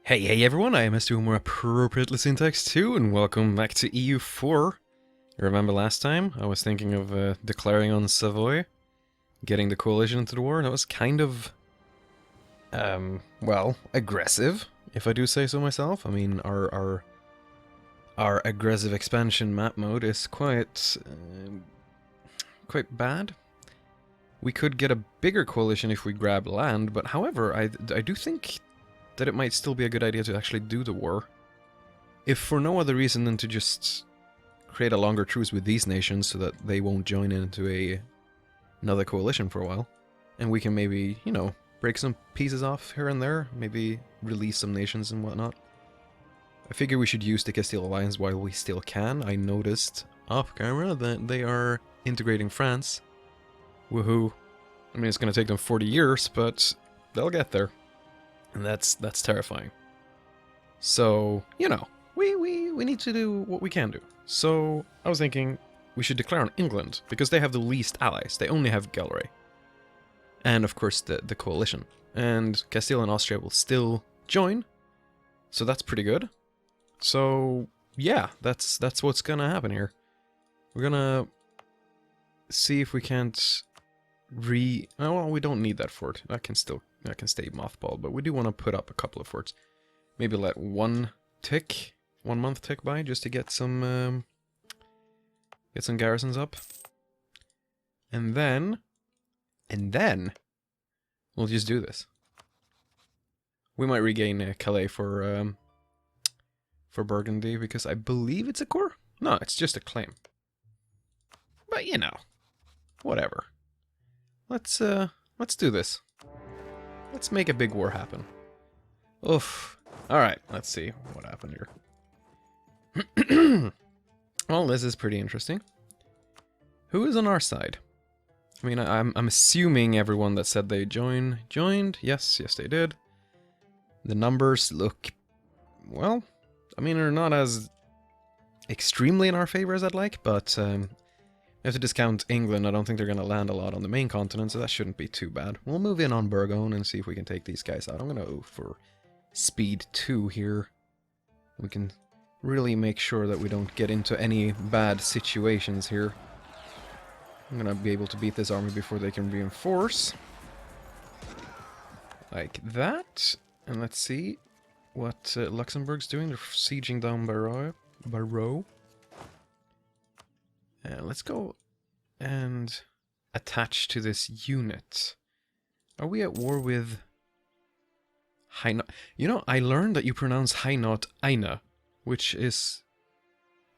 Hey everyone, I am SyntaxTwo, more appropriately SyntaxTwo, and welcome back to EU4. Remember last time I was thinking of declaring on Savoy, getting the coalition into the war. That was kind of, well, aggressive, if I do say so myself. I mean, our aggressive expansion map mode is quite bad. We could get a bigger coalition if we grab land, but however, I do think that it might still be a good idea to actually do the war. If for no other reason than to just create a longer truce with these nations so that they won't join into another coalition for a while. And we can maybe, you know, break some pieces off here and there, maybe release some nations and whatnot. I figure we should use the Castile Alliance while we still can. I noticed off camera that they are integrating France. Woohoo. I mean, it's going to take them 40 years, but they'll get there. And that's terrifying. So, you know, we need to do what we can do. So, I was thinking we should declare on England, because they have the least allies. They only have Galway. And, of course, the coalition. And Castile and Austria will still join. So that's pretty good. So, yeah, that's what's gonna happen here. We're gonna see if we can't oh, well, we don't need that fort. That can stay mothballed, but we do want to put up a couple of forts. Maybe let 1 month tick by, just to get some garrisons up. And then we'll just do this. We might regain Calais for Burgundy, because I believe it's a core. No, it's just a claim. But you know, whatever. Let's do this. Let's make a big war happen. Oof. Alright, let's see what happened here. Well, this is pretty interesting. Who is on our side? I mean, I'm assuming everyone that said they joined. Yes, they did. The numbers look, well, I mean, they're not as extremely in our favor as I'd like, but we have to discount England. I don't think they're going to land a lot on the main continent, so that shouldn't be too bad. We'll move in on Burgoyne and see if we can take these guys out. I'm going to go for speed 2 here. We can really make sure that we don't get into any bad situations here. I'm going to be able to beat this army before they can reinforce. Like that. And let's see what Luxembourg's doing. They're sieging down Barrow. Let's go and attach to this unit. Are we at war with Hainaut? You know, I learned that you pronounce Hainaut Aina, which is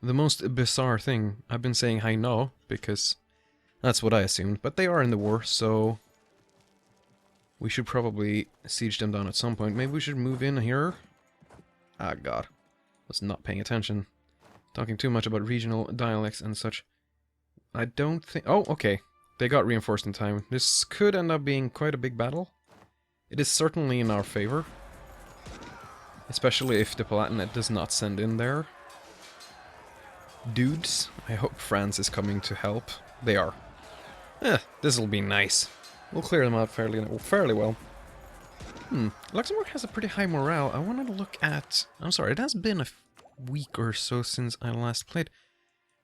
the most bizarre thing. I've been saying Hainaut because that's what I assumed, but they are in the war, so we should probably siege them down at some point. Maybe we should move in here. Ah, God. Was not paying attention. Talking too much about regional dialects and such. I don't think... Oh, okay. They got reinforced in time. This could end up being quite a big battle. It is certainly in our favor. Especially if the Palatinate does not send in their dudes. I hope France is coming to help. They are. This'll be nice. We'll clear them out fairly well. Luxembourg has a pretty high morale. I wanted to look at... I'm sorry, it has been a week or so since I last played.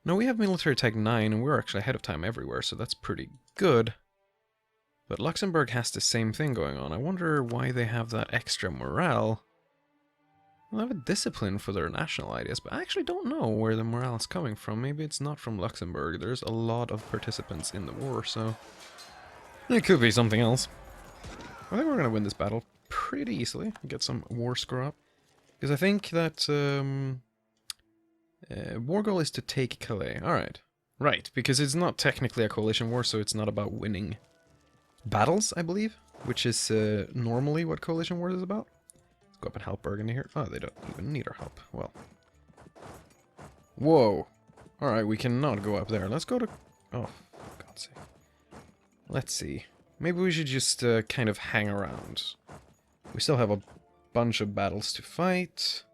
No, we have military tech 9, and we're actually ahead of time everywhere, so that's pretty good. But Luxembourg has the same thing going on. I wonder why they have that extra morale. Well, they have a discipline for their national ideas, but I actually don't know where the morale is coming from. Maybe it's not from Luxembourg. There's a lot of participants in the war, so it could be something else. I think we're going to win this battle pretty easily. Get some war score up. Because I think that war goal is to take Calais. Alright. Right, because it's not technically a coalition war, so it's not about winning battles, I believe, which is normally what coalition wars is about. Let's go up and help Burgundy here. Oh, they don't even need our help. Well. Whoa. Alright, we cannot go up there. Let's go to... Oh, for God's sake. Let's see. Maybe we should just kind of hang around. We still have a bunch of battles to fight.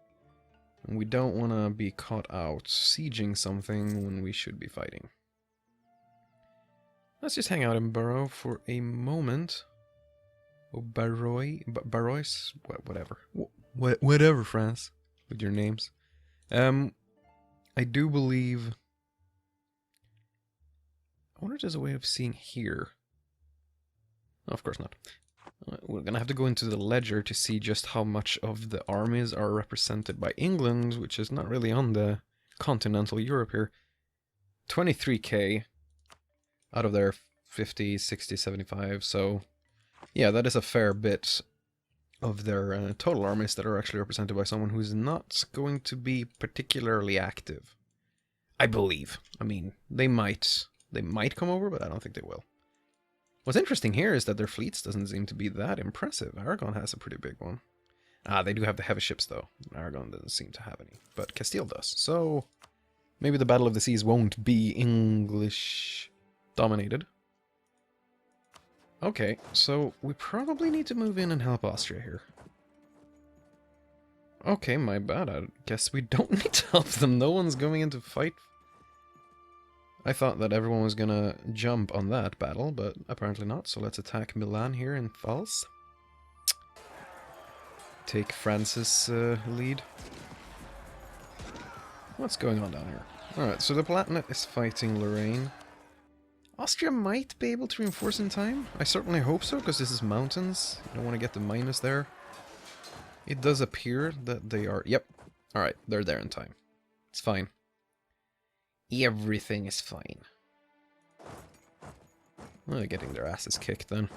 And we don't want to be caught out sieging something when we should be fighting. Let's just hang out in Barrow for a moment. Oh, Barrois, whatever. Whatever, France, with your names. I do believe... I wonder if there's a way of seeing here. Oh, of course not. We're gonna have to go into the ledger to see just how much of the armies are represented by England, which is not really on the continental Europe here. 23k out of their 50, 60, 75, so yeah, that is a fair bit of their total armies that are actually represented by someone who's not going to be particularly active. I believe. I mean, they might come over, but I don't think they will. What's interesting here is that their fleets doesn't seem to be that impressive. Aragon has a pretty big one. Ah, they do have the heavy ships, though. Aragon doesn't seem to have any, but Castile does. So, maybe the Battle of the Seas won't be English-dominated. Okay, so we probably need to move in and help Austria here. Okay, my bad. I guess we don't need to help them. No one's going into fight. I thought that everyone was gonna jump on that battle, but apparently not. So let's attack Milan here in Pfalz. Take France's lead. What's going on down here? Alright, so the Palatinate is fighting Lorraine. Austria might be able to reinforce in time. I certainly hope so, because this is mountains. I don't want to get the minus there. It does appear that they are... Yep. Alright, they're there in time. It's fine. Everything is fine. Well, they're getting their asses kicked then.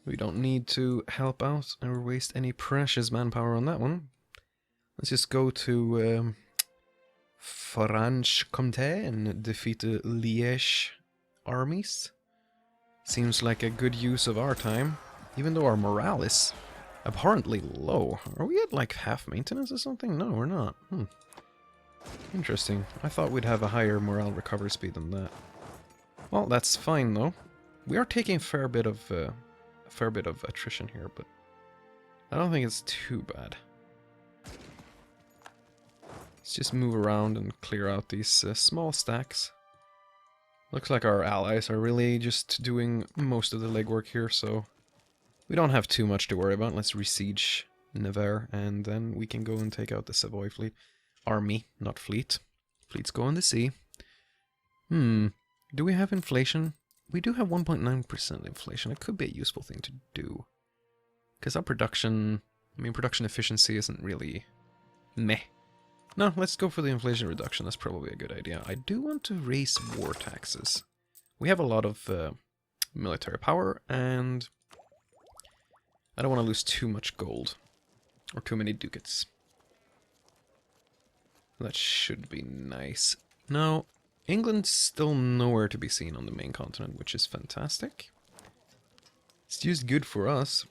We don't need to help out or waste any precious manpower on that one. Let's just go to Franche-Comté and defeat the Liège armies. Seems like a good use of our time, even though our morale is abhorrently low. Are we at like half maintenance or something? No, we're not. Interesting. I thought we'd have a higher morale recovery speed than that. Well, that's fine though. We are taking a fair bit of attrition here, but I don't think it's too bad. Let's just move around and clear out these small stacks. Looks like our allies are really just doing most of the legwork here, so we don't have too much to worry about. Let's resiege Nevers, and then we can go and take out the Savoy fleet. Army, not fleet. Fleets go on the sea. Do we have inflation? We do have 1.9% inflation. It could be a useful thing to do. Because our production... I mean, production efficiency isn't really... meh. No, let's go for the inflation reduction. That's probably a good idea. I do want to raise war taxes. We have a lot of military power, and I don't want to lose too much gold. Or too many ducats. That should be nice. Now, England's still nowhere to be seen on the main continent, which is fantastic. It's just good for us.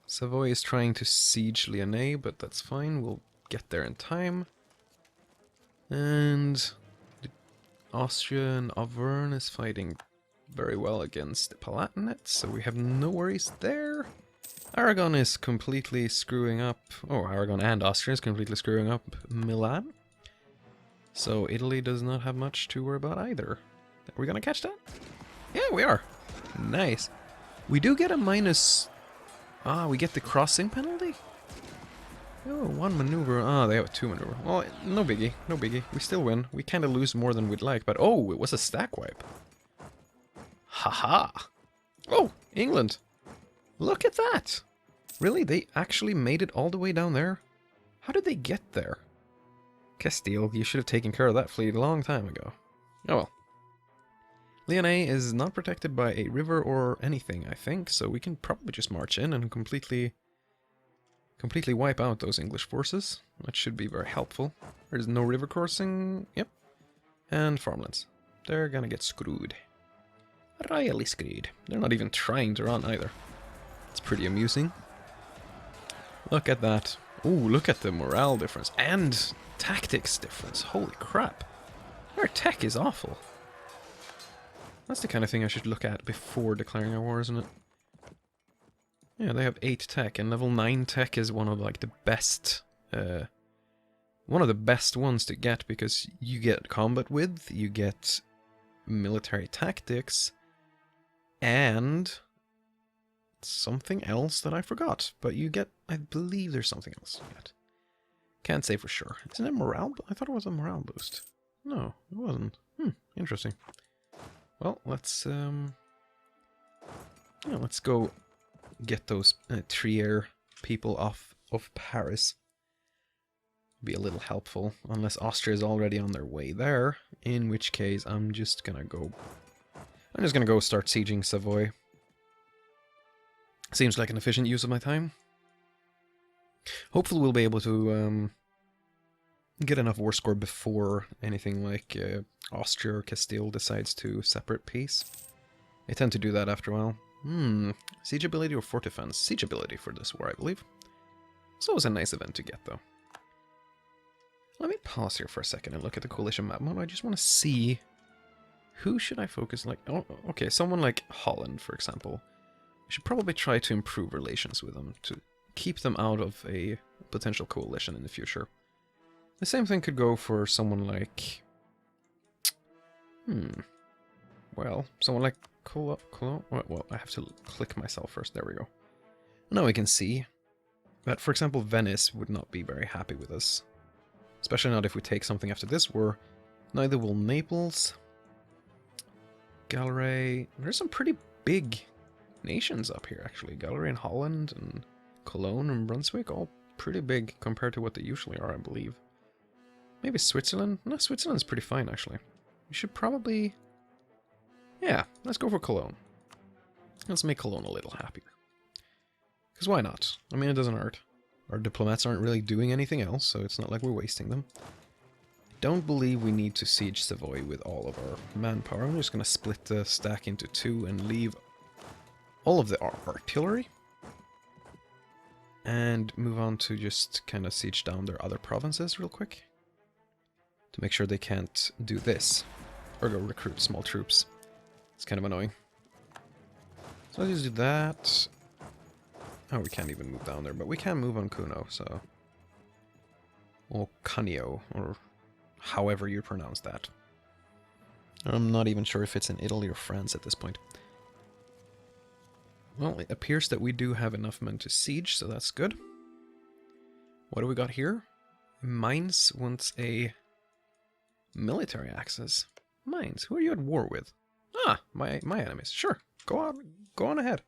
Savoy is trying to siege Lyonnais, but that's fine. We'll get there in time. And Austria and Auvergne is fighting very well against the Palatinate, so we have no worries there. Aragon is completely screwing up... Oh, Aragon and Austria is completely screwing up Milan. So Italy does not have much to worry about either. Are we gonna catch that? Yeah, we are. Nice. We do get a minus... Ah, we get the crossing penalty? Oh, one maneuver. Ah, they have two maneuver. Well, no biggie, no biggie. We still win. We kind of lose more than we'd like, but oh, it was a stack wipe. Haha. Oh, England. Look at that! Really? They actually made it all the way down there? How did they get there? Castile, you should have taken care of that fleet a long time ago. Oh well. Lyonnais is not protected by a river or anything, I think, so we can probably just march in and completely wipe out those English forces. That should be very helpful. There's no river crossing. Yep. And farmlands. They're gonna get screwed. Royally screwed. They're not even trying to run either. It's pretty amusing. Look at that. Ooh, look at the morale difference. And tactics difference. Holy crap. Their tech is awful. That's the kind of thing I should look at before declaring a war, isn't it? Yeah, they have 8 tech, and level 9 tech is one of like the best... one of the best ones to get, because you get combat width, you get military tactics, and something else that I forgot. But you get, I believe there's something else you get. Can't say for sure. Isn't it morale? I thought it was a morale boost. No, it wasn't. Interesting. Well, let's go get those Trier people off of Paris. Be a little helpful, unless Austria is already on their way there, in which case I'm just gonna go start sieging Savoy. Seems like an efficient use of my time. Hopefully we'll be able to get enough war score before anything like Austria or Castile decides to separate peace. They tend to do that after a while. Siege ability or fort defense? Siege ability for this war, I believe. It's always a nice event to get, though. Let me pause here for a second and look at the coalition map. I just want to see who should I focus like. Oh, okay, someone like Holland, for example. We should probably try to improve relations with them to keep them out of a potential coalition in the future. The same thing could go for someone like. Well, someone like Cologne. Well, I have to click myself first. There we go. Now we can see that, for example, Venice would not be very happy with us. Especially not if we take something after this war. Neither will Naples. Gallery. There's some pretty big nations up here, actually. Gallery and Holland and Cologne and Brunswick, all pretty big compared to what they usually are, I believe. Maybe Switzerland? No, Switzerland's pretty fine, actually. We should probably... Yeah, let's go for Cologne. Let's make Cologne a little happier. Because why not? I mean, it doesn't hurt. Our diplomats aren't really doing anything else, so it's not like we're wasting them. Don't believe we need to siege Savoy with all of our manpower. I'm just going to split the stack into two and leave all of the artillery. And move on to just kind of siege down their other provinces real quick. To make sure they can't do this. Or go recruit small troops. It's kind of annoying. So let's just do that. Oh, we can't even move down there, but we can move on Cuno, so... Or Cuneo, or however you pronounce that. I'm not even sure if it's in Italy or France at this point. Well, it appears that we do have enough men to siege, so that's good. What do we got here? Mainz wants a military access. Mainz, who are you at war with? Ah, my enemies. Sure, go on ahead.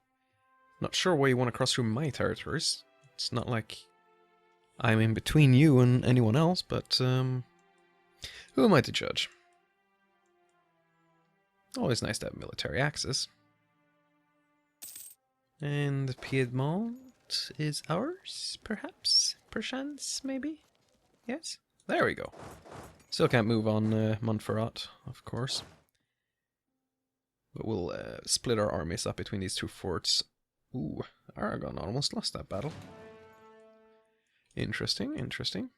Not sure why you want to cross through my territories. It's not like I'm in between you and anyone else, but who am I to judge? Always nice to have military access. And Piedmont is ours, perhaps? Perchance, maybe? Yes? There we go. Still can't move on Montferrat, of course. But we'll split our armies up between these two forts. Ooh, Aragon almost lost that battle. Interesting, interesting.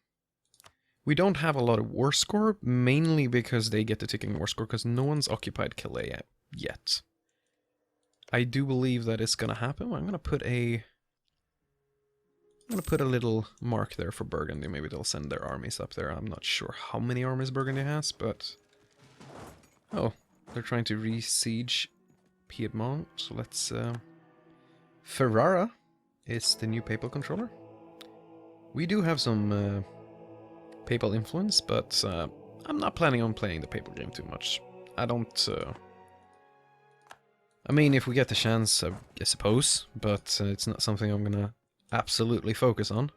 We don't have a lot of war score, mainly because they get the ticking war score, because no one's occupied Calais yet. I do believe that it's gonna happen. I'm gonna put a little mark there for Burgundy. Maybe they'll send their armies up there. I'm not sure how many armies Burgundy has, but... Oh, they're trying to re-siege Piedmont, so let's... Ferrara is the new papal controller. We do have some papal influence, but I'm not planning on playing the papal game too much. I don't... I mean, if we get the chance, I suppose, but it's not something I'm gonna absolutely focus on.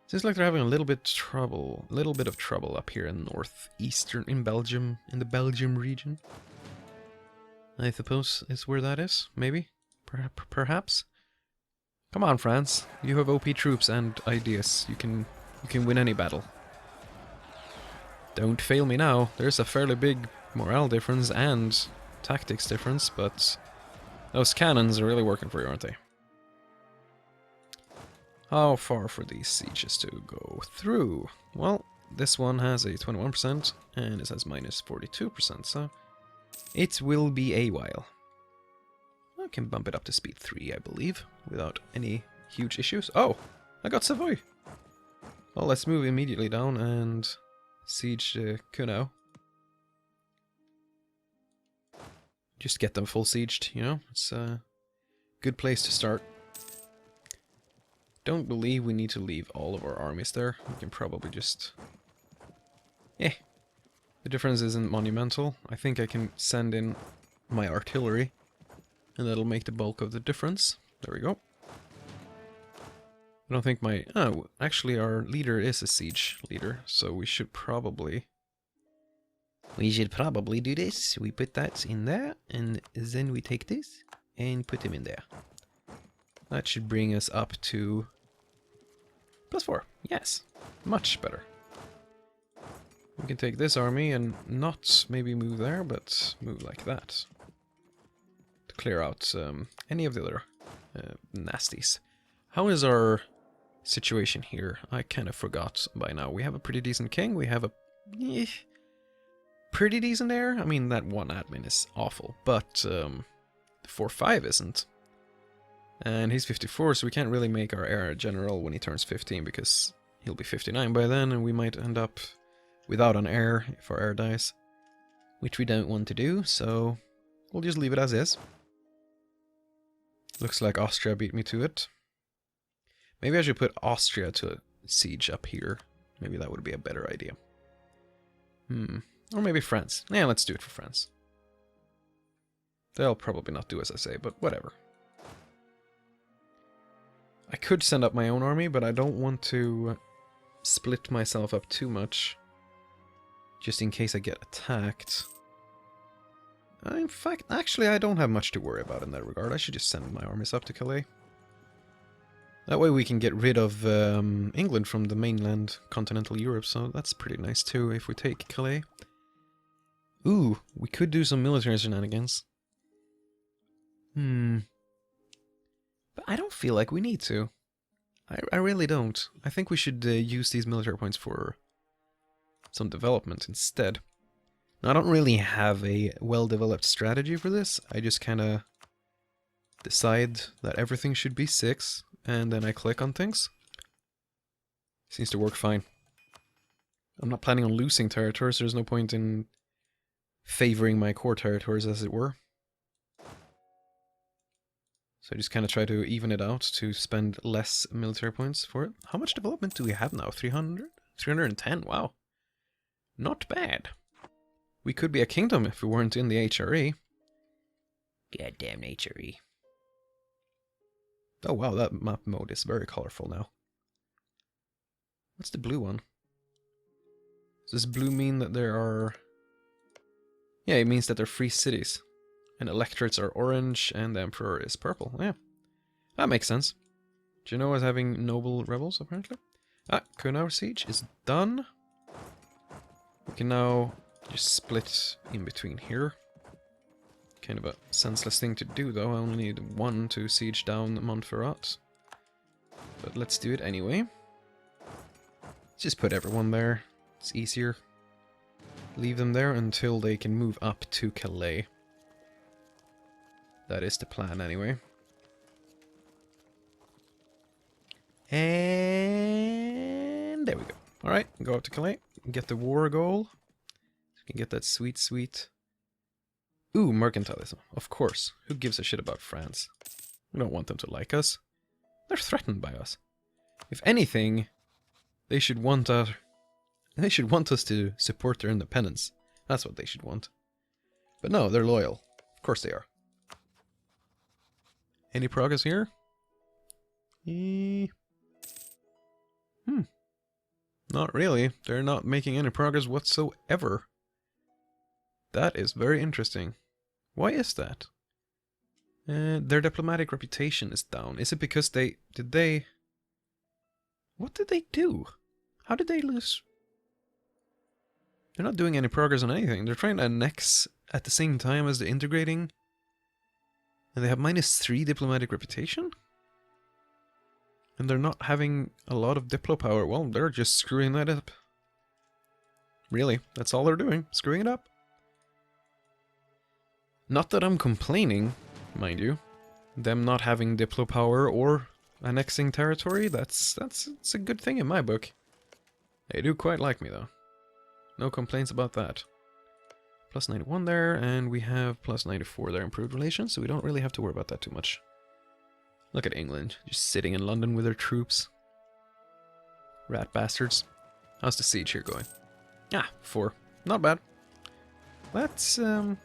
Seems like they're having a little bit of trouble up here in northeastern, in Belgium, in the Belgium region. I suppose is where that is, maybe? Perhaps? Come on, France. You have OP troops and ideas. You can win any battle. Don't fail me now. There's a fairly big morale difference and tactics difference, but those cannons are really working for you, aren't they? How far for these sieges to go through? Well, this one has a 21% and it has minus 42%, so it will be a while. I can bump it up to speed 3, I believe, without any huge issues. Oh, I got Savoy! Well, let's move immediately down and siege Cuno. Just get them full sieged, you know? It's Good place to start. Don't believe we need to leave all of our armies there. We can probably just... Yeah. The difference isn't monumental. I think I can send in my artillery, and that'll make the bulk of the difference. There we go. I don't think my... Oh, actually our leader is a siege leader, so we should probably... We should probably do this. We put that in there, and then we take this and put him in there. That should bring us up to +4. Yes, much better. We can take this army and not maybe move there, but move like that. To clear out any of the other nasties. How is our situation here? I kind of forgot by now. We have a pretty decent king. We have a pretty decent heir. I mean, that one admin is awful, but 4-5 isn't. And he's 54, so we can't really make our heir a general when he turns 15, because he'll be 59 by then, and we might end up without an heir if our heir dies. Which we don't want to do, so we'll just leave it as is. Looks like Austria beat me to it. Maybe I should put Austria to siege up here. Maybe that would be a better idea. Or maybe France. Yeah, let's do it for France. They'll probably not do as I say, but whatever. I could send up my own army, but I don't want to split myself up too much, just in case I get attacked. In fact, actually, I don't have much to worry about in that regard. I should just send my armies up to Calais. That way we can get rid of England from the mainland, continental Europe, so that's pretty nice too if we take Calais. Ooh, we could do some military shenanigans. But I don't feel like we need to. I really don't. I think we should use these military points for some development instead. Now, I don't really have a well-developed strategy for this. I just kind of decide that everything should be 6, and then I click on things. Seems to work fine. I'm not planning on losing territories, so there's no point in favoring my core territories, as it were. So I just kind of try to even it out to spend less military points for it. How much development do we have now? 300? 310, wow. Not bad. We could be a kingdom if we weren't in the HRE. Goddamn HRE. Oh wow, that map mode is very colorful now. What's the blue one? Does this blue mean that there are... Yeah, it means that there are free cities. And electorates are orange, and the emperor is purple. Yeah, that makes sense. Genoa is having noble rebels, apparently. Kunaur siege is done. We can now just split in between here. Kind of a senseless thing to do, though. I only need 1 to siege down Montferrat. But let's do it anyway. Let's just put everyone there. It's easier. Leave them there until they can move up to Calais. That is the plan, anyway. And there we go. Alright, go up to Calais. Get the war goal. So we can get that sweet, sweet... Ooh, mercantilism. Of course. Who gives a shit about France? We don't want them to like us. They're threatened by us. If anything, they should want us to support their independence. That's what they should want. But no, they're loyal. Of course they are. Any progress here? Not really. They're not making any progress whatsoever. That is very interesting. Why is that? Their diplomatic reputation is down. Is it because they... What did they do? How did they lose? They're not doing any progress on anything. They're trying to annex at the same time as they're integrating. And they have -3 diplomatic reputation? And they're not having a lot of diplo power. Well, they're just screwing that up. Really, that's all they're doing. Screwing it up. Not that I'm complaining, mind you. Them not having diplo power or annexing territory, that's a good thing in my book. They do quite like me, though. No complaints about that. +91 there, and we have +94 there, improved relations, so we don't really have to worry about that too much. Look at England, just sitting in London with their troops. Rat bastards. How's the siege here going? Ah, 4. Not bad. Let's go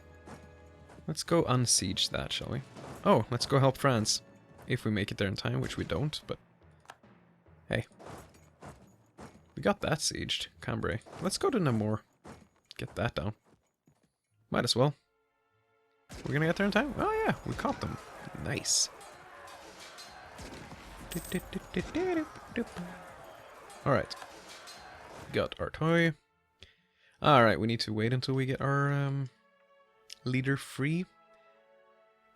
unsiege that, shall we? Oh, let's go help France. If we make it there in time, which we don't, but... Hey. We got that sieged. Cambrai. Let's go to Namur. Get that down. Might as well. We're gonna get there in time? Oh yeah, we caught them. Nice. Alright. Got our toy. Alright, we need to wait until we get our leader free.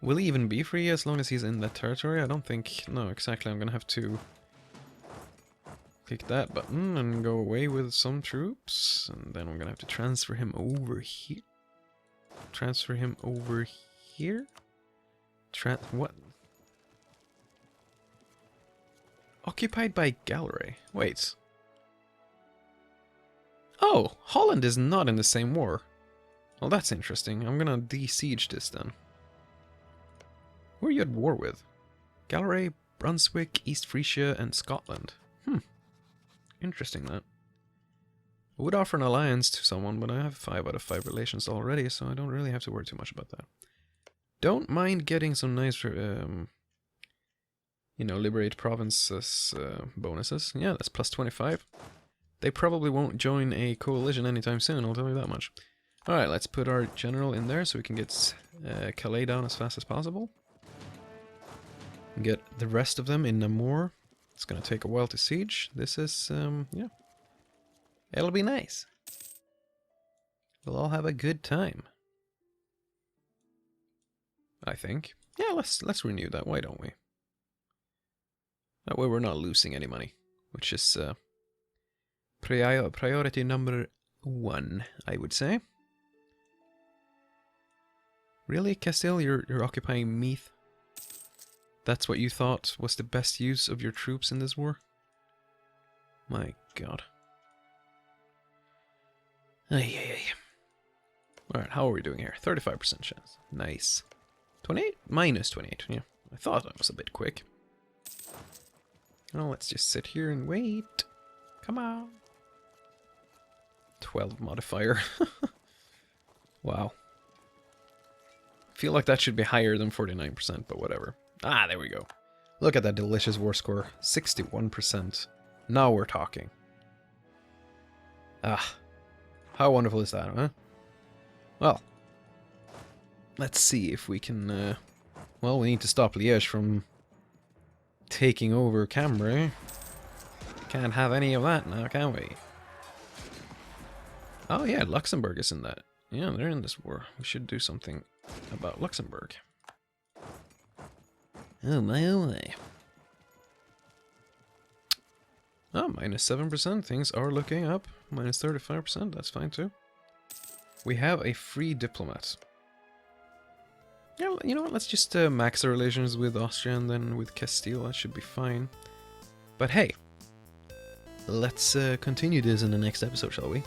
Will he even be free as long as he's in that territory? I don't think... No, exactly. I'm gonna have to click that button and go away with some troops. And then we're gonna have to transfer him over here. Transfer him over here? What? Occupied by Gallery. Wait. Oh, Holland is not in the same war. Well, that's interesting. I'm gonna de-siege this then. Who are you at war with? Gallery, Brunswick, East Frisia, and Scotland. Interesting that. I would offer an alliance to someone, but I have 5 out of 5 relations already, so I don't really have to worry too much about that. Don't mind getting some nice, you know, liberate provinces bonuses. Yeah, that's plus 25. They probably won't join a coalition anytime soon, I'll tell you that much. Alright, let's put our general in there so we can get Calais down as fast as possible. Get the rest of them in Namur. It's gonna take a while to siege. This is, yeah. It'll be nice. We'll all have a good time. I think. Yeah, let's renew that. Why don't we? That way we're not losing any money, which is priority number 1, I would say. Really, Castile? You're occupying Meath? That's what you thought was the best use of your troops in this war? My god. Ay. Alright, how are we doing here? 35% chance. Nice. 28? Minus 28, yeah. I thought that was a bit quick. Oh, let's just sit here and wait. Come on. 12 modifier. Wow. Feel like that should be higher than 49%, but whatever. Ah, there we go. Look at that delicious war score. 61%. Now we're talking. Ah. How wonderful is that, huh? Well. Let's see if we can... well, we need to stop Liège from taking over Cambrai. Can't have any of that now, can we? Oh yeah, Luxembourg is in that. Yeah, they're in this war. We should do something about Luxembourg. Oh my, oh my. Oh, minus 7%. Things are looking up. Minus 35%. That's fine too. We have a free diplomat. Yeah, you know what? Let's just max our relations with Austria and then with Castile. That should be fine. But hey, let's continue this in the next episode, shall we?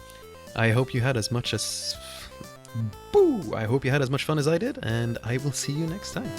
I hope you had as much as... Boo! I hope you had as much fun as I did, and I will see you next time.